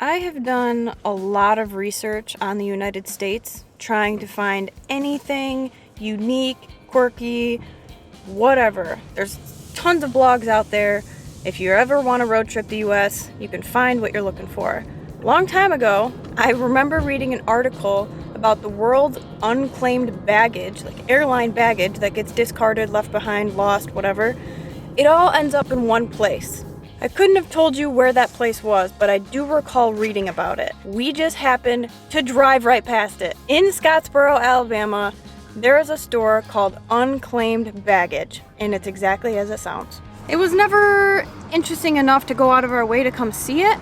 I have done a lot of research on the United States, trying to find anything unique, quirky, whatever. There's tons of blogs out there. If you ever want to road trip the US, you can find what you're looking for. A long time ago, I remember reading an article about the world's unclaimed baggage, like airline baggage that gets discarded, left behind, lost, whatever. It all ends up in one place. I couldn't have told you where that place was, but I do recall reading about it. We just happened to drive right past it. In Scottsboro, Alabama, there is a store called Unclaimed Baggage, and it's exactly as it sounds. It was never interesting enough to go out of our way to come see it,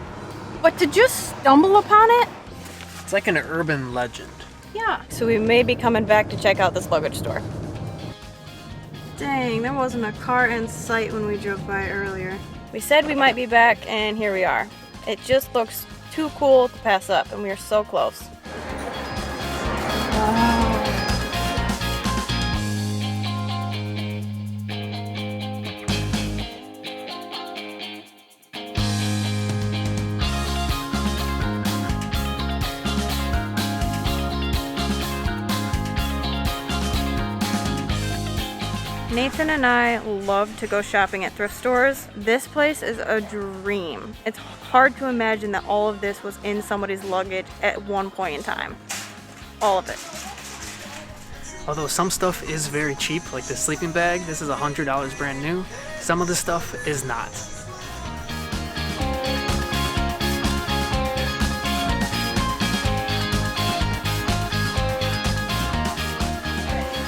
but to just stumble upon it, It's like an urban legend. yeah. So we may be coming back to check out this luggage store. Dang, there wasn't a car in sight when we drove by earlier. We said we might be back, and here we are. It just looks too cool to pass up, and we are so close. Wow. Nathan and I love to go shopping at thrift stores. This place is a dream. It's hard to imagine that all of this was in somebody's luggage at one point in time. All of it. Although some stuff is very cheap, like the sleeping bag, this is $100 brand new. Some of the stuff is not.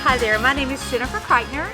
Hi there, my name is Jennifer Kreitner.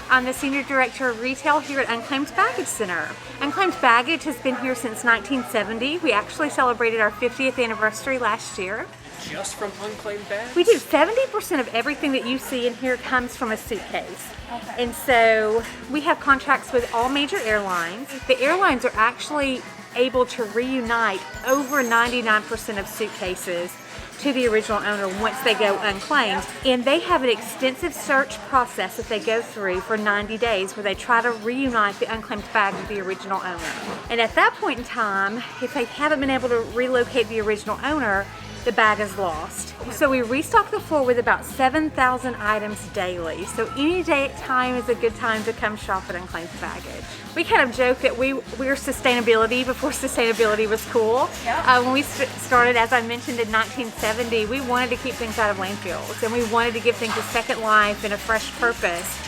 I'm the Senior Director of Retail here at Unclaimed Baggage Center. Unclaimed Baggage has been here since 1970. We actually celebrated our 50th anniversary last year. Just from Unclaimed Bags? We do. 70% of everything that you see in here comes from a suitcase. Okay. And so we have contracts with all major airlines. The airlines are actually able to reunite over 99% of suitcases to the original owner once they go unclaimed. And they have an extensive search process that they go through for 90 days where they try to reunite the unclaimed bag with the original owner. And at that point in time, if they haven't been able to relocate the original owner, the bag is lost. So we restock the floor with about 7,000 items daily. So any day at time is a good time to come shop at Unclaimed Baggage. We kind of joke that we're sustainability before sustainability was cool. Yeah. When we started, as I mentioned, in 1970, we wanted to keep things out of landfills, and we wanted to give things a second life and a fresh purpose.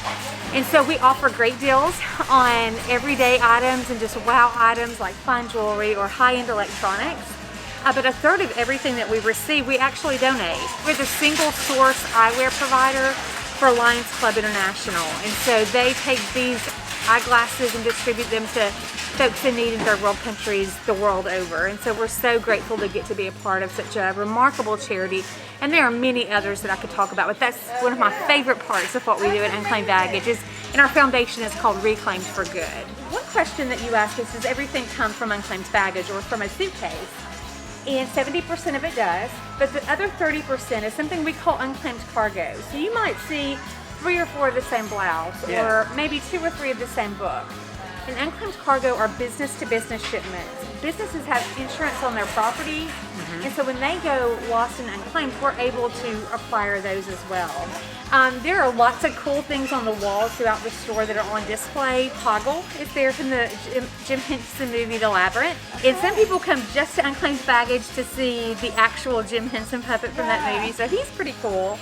And so we offer great deals on everyday items and just wow items like fine jewelry or high-end electronics. But a third of everything that we receive, we actually donate. We're the single source eyewear provider for Lions Club International. And so they take these eyeglasses and distribute them to folks in need in third world countries the world over. And so we're so grateful to get to be a part of such a remarkable charity. And there are many others that I could talk about, but that's one of my favorite parts of what we do at Unclaimed Baggage and our foundation is called Reclaimed for Good. One question that you ask is, does everything come from Unclaimed Baggage or from a suitcase? And 70% of it does, but the other 30% is something we call unclaimed cargo. So you might see 3 or 4 of the same blouse, or maybe 2 or 3 of the same book. And unclaimed cargo are business-to-business shipments. Businesses have insurance on their property, and so when they go lost and unclaimed, we're able to acquire those as well. There are lots of cool things on the walls throughout the store that are on display. Toggle is there from the Jim Henson movie, The Labyrinth. And some people come just to Unclaimed Baggage to see the actual Jim Henson puppet from that movie, so he's pretty cool.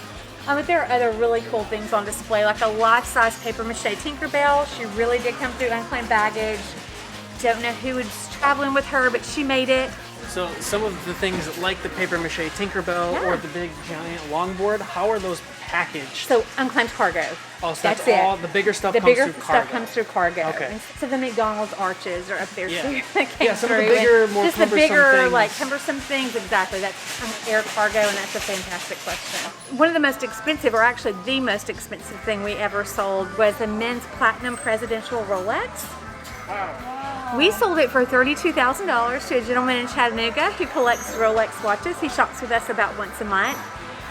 But there are other really cool things on display, like a life-size paper-mache Tinkerbell. She really did come through Unclaimed Baggage. Don't know who was traveling with her, but she made it. So some of the things like the paper-mache Tinkerbell or the big giant longboard, how are those packaged? So unclaimed cargo. Oh, so that's all, the bigger stuff comes through cargo. The bigger stuff comes through cargo. Okay. And so the McDonald's arches are up there too. Yeah, some of the bigger, more just cumbersome the bigger, things. like cumbersome things, exactly. That's air cargo, and that's a fantastic question. One of the most expensive, or actually the most expensive thing we ever sold was the men's platinum presidential Rolex. Wow. We sold it for $32,000 to a gentleman in Chattanooga who collects Rolex watches. He shops with us about once a month.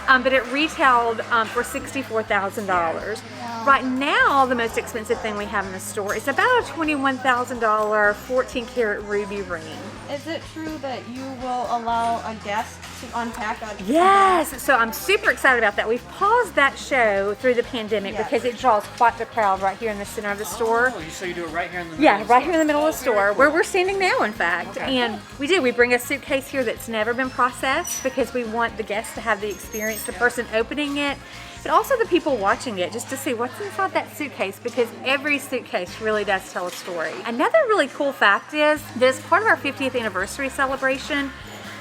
But it retailed for $64,000. Right now, the most expensive thing we have in the store is about a $21,000 14 karat ruby ring. Is it true that you will allow a guest to unpack a Yes, so I'm super excited about that. We've paused that show through the pandemic because it draws quite the crowd right here in the center of the store. Oh, so you do it right here in the middle? Yeah, right here in the middle of the store, where we're standing now, in fact. And we bring a suitcase here that's never been processed because we want the guests to have the experience, the person opening it, but also the people watching it, just to see what's inside that suitcase, because every suitcase really does tell a story. Another really cool fact is, this part of our 50th anniversary celebration,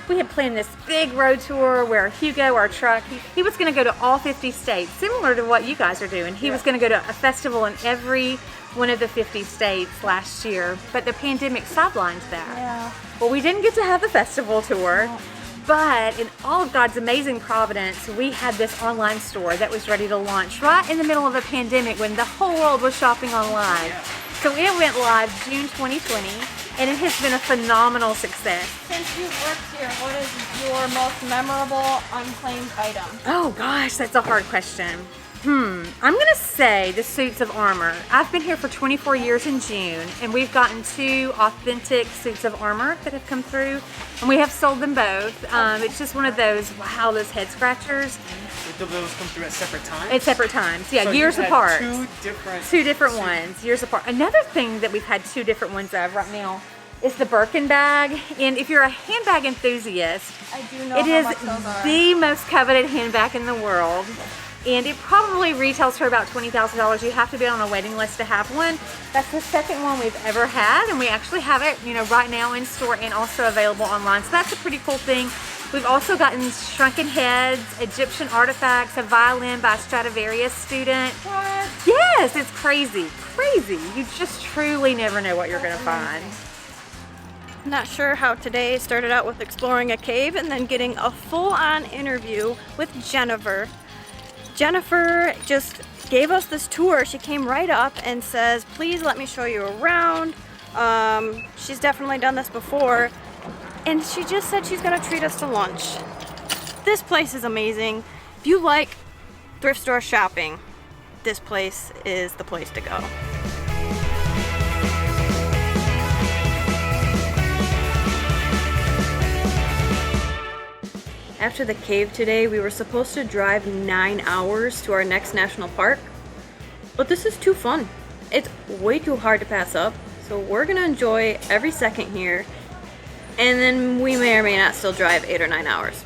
we had planned this big road tour where Hugo, our truck, he was going to go to all 50 states, similar to what you guys are doing. He was going to go to a festival in every one of the 50 states last year, but the pandemic sidelined that. Yeah. Well, we didn't get to have the festival tour, but in all of God's amazing providence, we had this online store that was ready to launch right in the middle of a pandemic when the whole world was shopping online. So it went live June 2020, and it has been a phenomenal success. Since you've worked here, what is your most memorable unclaimed item? Oh gosh, that's a hard question. I'm gonna say the suits of armor. I've been here for 24 years in June, and we've gotten 2 authentic suits of armor that have come through, and we have sold them both. It's just one of those, wow, those head scratchers. Do those come through at separate times? At separate times, yeah, So years you've had apart. Two different ones, years apart. Another thing that we've had 2 different ones of right now is the Birkin bag. And if you're a handbag enthusiast, I do know it how is much those are. the most coveted handbag in the world. And it probably retails for about $20,000. You have to be on a waiting list to have one. That's the second one we've ever had, and we actually have it, right now in store and also available online. So that's a pretty cool thing. We've also gotten shrunken heads, Egyptian artifacts, a violin by a Stradivarius student. What? Yes, it's crazy, crazy. You just truly never know what you're gonna find. Not sure how today started out with exploring a cave and then getting a full-on interview with Jennifer. Jennifer just gave us this tour. She came right up and says, please let me show you around. She's definitely done this before. And she just said she's gonna treat us to lunch. This place is amazing. If you like thrift store shopping, this place is the place to go. After the cave today, we were supposed to drive 9 hours to our next national park, but this is too fun. It's way too hard to pass up, so we're gonna enjoy every second here, and then we may or may not still drive 8 or 9 hours.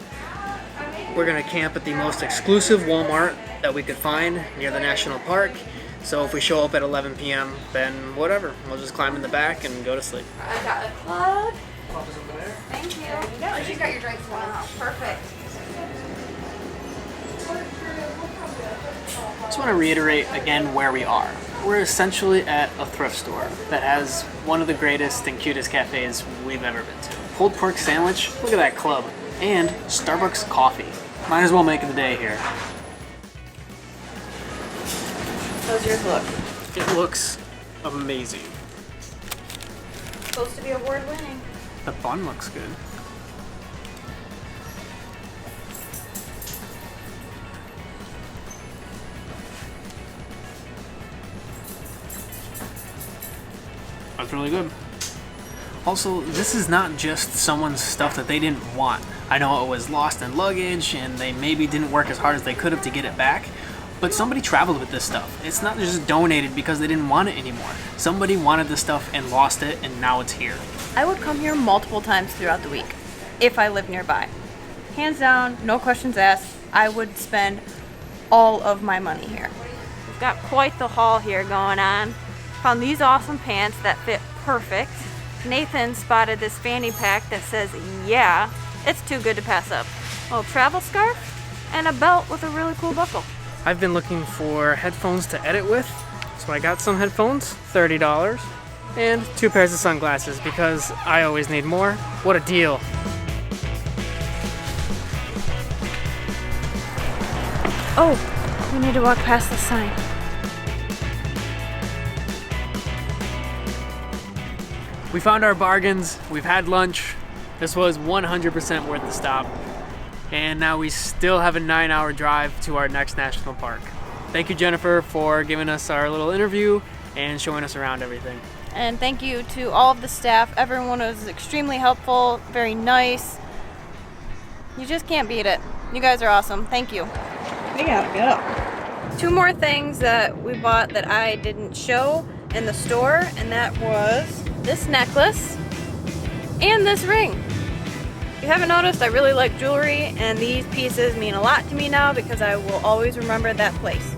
We're gonna camp at the most exclusive Walmart that we could find near the national park. So if we show up at 11 p.m., then whatever. We'll just climb in the back and go to sleep. I got a plug. Papa's over there. Thank you. No, she's got your drinks. Wow, perfect. Just want to reiterate again where we are. We're essentially at a thrift store that has one of the greatest and cutest cafes we've ever been to. Pulled pork sandwich, look at that club, and Starbucks coffee. Might as well make it the day here. How's yours look? It looks amazing. Supposed to be award winning. The bun looks good. That's really good. Also, this is not just someone's stuff that they didn't want. I know it was lost in luggage and they maybe didn't work as hard as they could have to get it back, but somebody traveled with this stuff. It's not just donated because they didn't want it anymore. Somebody wanted this stuff and lost it, and now it's here. I would come here multiple times throughout the week if I lived nearby. Hands down, no questions asked, I would spend all of my money here. We've got quite the haul here going on. Found these awesome pants that fit perfect. Nathan spotted this fanny pack that says, yeah, it's too good to pass up. A little travel scarf and a belt with a really cool buckle. I've been looking for headphones to edit with, so I got some headphones, $30, and 2 pairs of sunglasses because I always need more. What a deal. Oh, we need to walk past the sign. We found our bargains, we've had lunch. This was 100% worth the stop. And now we still have a 9-hour drive to our next national park. Thank you, Jennifer, for giving us our little interview and showing us around everything. And thank you to all of the staff. Everyone was extremely helpful, very nice. You just can't beat it. You guys are awesome. Thank you. We gotta go. 2 more things that we bought that I didn't show in the store, and that was this necklace and this ring. If you haven't noticed, I really like jewelry, and these pieces mean a lot to me now because I will always remember that place.